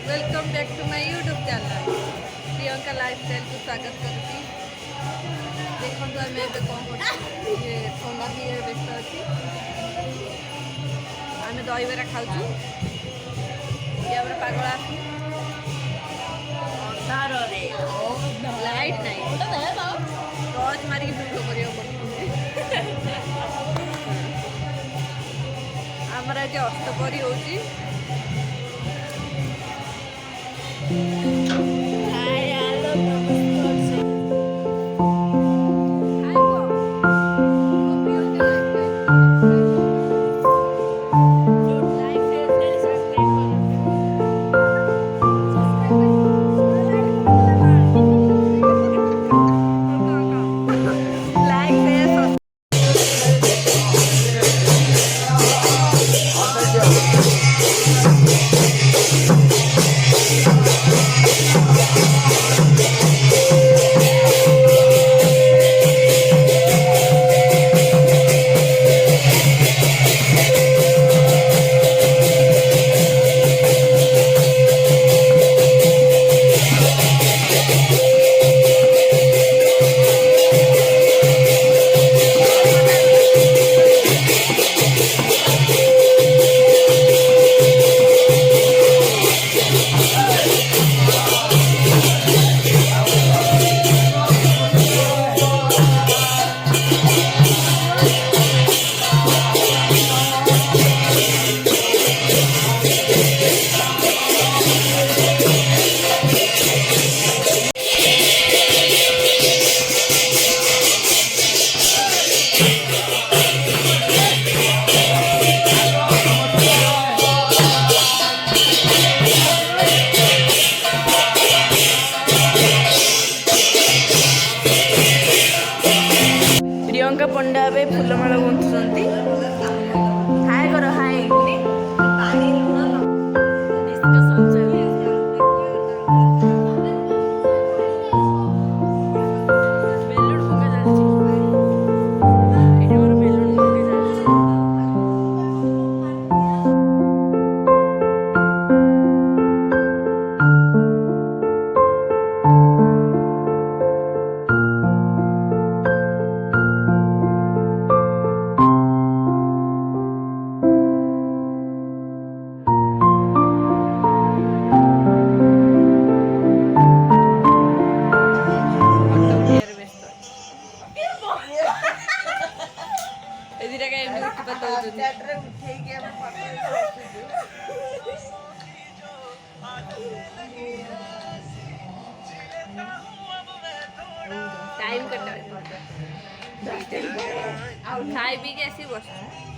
Welcome back to my YouTube channel Priyanka lifestyle को स्वागत करुँगी। देखो आम ए कौन कर थंडा पीए व्यस्त अच्छी आम दहीबरा खाऊँ या पागल आस लाइट नहीं टर्च मारिक भिडियो कर आमर आज अष्टपहरी होची प्रियंका पंडा ए फूलमाला गुंथुंट हाय करो हाय टाइम कटा खाई पी के ऐसी बस